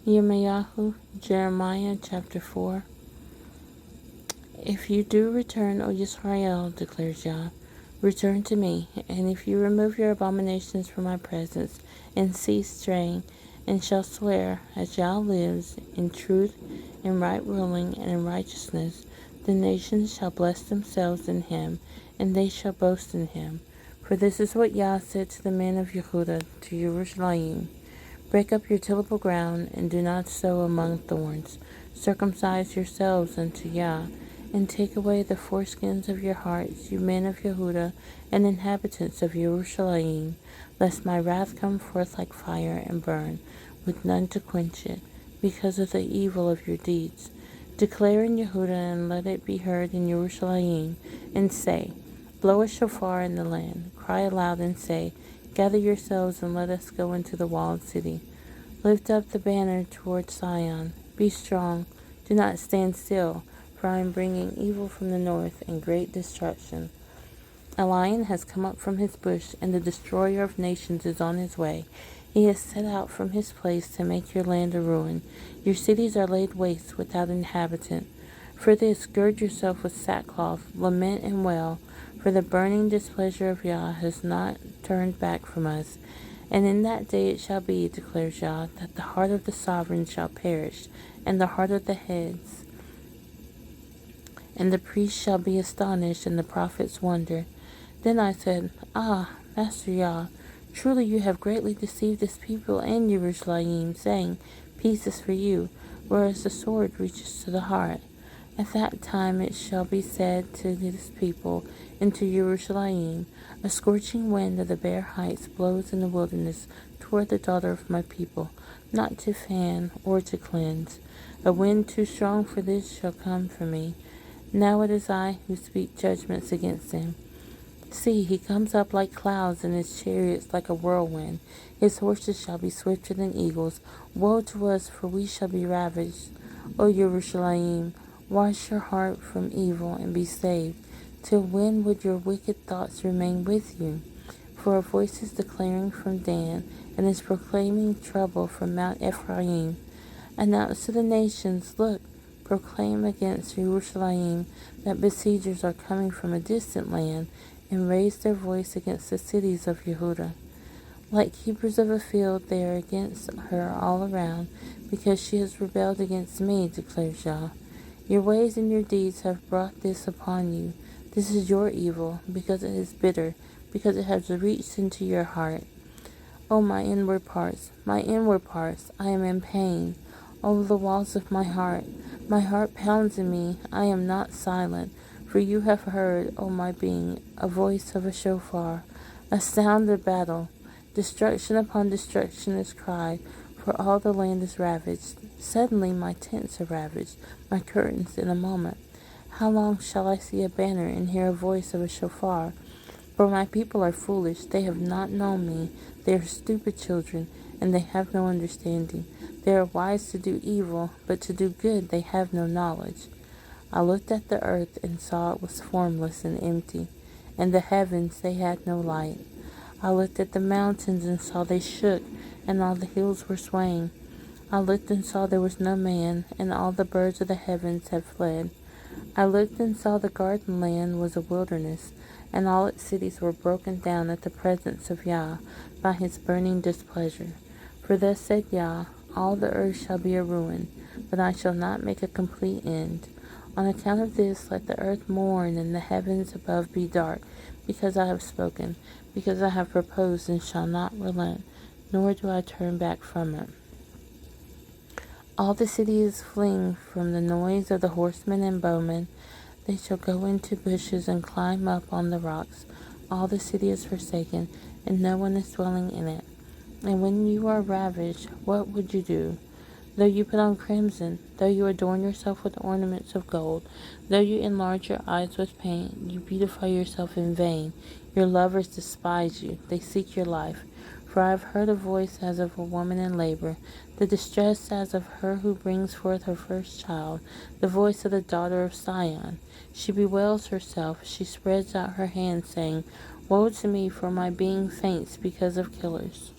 Yirmeyahu, Jeremiah chapter 4. If you do return, O Israel, declares Yah, return to me, and if you remove your abominations from my presence, and cease straying, and shall swear, as Yah lives, in truth, in right ruling, and in righteousness, the nations shall bless themselves in him, and they shall boast in him. For this is what Yah said to the men of Yehuda, to Yerushalayim. Break up your tillable ground, and do not sow among thorns. Circumcise yourselves unto Yah, and take away the foreskins of your hearts, you men of Yehuda, and inhabitants of Yerushalayim, lest my wrath come forth like fire and burn, with none to quench it, because of the evil of your deeds. Declare in Yehuda, and let it be heard in Yerushalayim, and say, blow a shofar in the land, cry aloud and say, gather yourselves and let us go into the walled city. Lift up the banner toward Zion. Be strong. Do not stand still, for I am bringing evil from the north and great destruction. A lion has come up from his bush, and the destroyer of nations is on his way. He has set out from his place to make your land a ruin. Your cities are laid waste without inhabitant. For this, gird yourself with sackcloth, lament and wail, for the burning displeasure of Yah has not turned back from us. And in that day it shall be, declares Yah, that the heart of the sovereign shall perish, and the heart of the heads. And the priests shall be astonished, and the prophets wonder. Then I said, Ah, Master Yah, truly you have greatly deceived this people and Yerushalayim, saying, Peace is for you, whereas the sword reaches to the heart. At that time it shall be said to this people and to Yerushalayim, a scorching wind of the bare heights blows in the wilderness toward the daughter of my people, not to fan or to cleanse. A wind too strong for this shall come from me. Now it is I who speak judgments against him. See, he comes up like clouds, and his chariots like a whirlwind. His horses shall be swifter than eagles. Woe to us, for we shall be ravaged. O Yerushalayim, wash your heart from evil and be saved. Till when would your wicked thoughts remain with you? For a voice is declaring from Dan, and is proclaiming trouble from Mount Ephraim. Announce to the nations, look, proclaim against Yerushalayim that besiegers are coming from a distant land, and raise their voice against the cities of Yehuda. Like keepers of a field, they are against her all around, because she has rebelled against me, declares Yah. Your ways and your deeds have brought this upon you. This is your evil, because it is bitter, because it has reached into your heart. O my inward parts, I am in pain. O the walls of my heart pounds in me, I am not silent. For you have heard, O my being, a voice of a shofar, a sound of battle. Destruction upon destruction is cried, for all the land is ravaged. Suddenly my tents are ravaged, my curtains in a moment. How long shall I see a banner and hear a voice of a shofar? For my people are foolish, they have not known me. They are stupid children, and they have no understanding. They are wise to do evil, but to do good they have no knowledge. I looked at the earth and saw it was formless and empty, and the heavens they had no light. I looked at the mountains and saw they shook, and all the hills were swaying. I looked and saw there was no man, and all the birds of the heavens had fled. I looked and saw the garden land was a wilderness, and all its cities were broken down at the presence of Yah by his burning displeasure. For thus said Yah, all the earth shall be a ruin, but I shall not make a complete end. On account of this, let the earth mourn and the heavens above be dark, because I have spoken, because I have proposed and shall not relent, nor do I turn back from it. All the cities fling from the noise of the horsemen and bowmen. They shall go into bushes and climb up on the rocks. All the city is forsaken, and no one is dwelling in it. And when you are ravished, what would you do? Though you put on crimson, though you adorn yourself with ornaments of gold, though you enlarge your eyes with paint, you beautify yourself in vain. Your lovers despise you, they seek your life. For I have heard a voice as of a woman in labor, the distress as of her who brings forth her first child, the voice of the daughter of Sion. She bewails herself, she spreads out her hands, saying, Woe to me, for my being faints because of killers.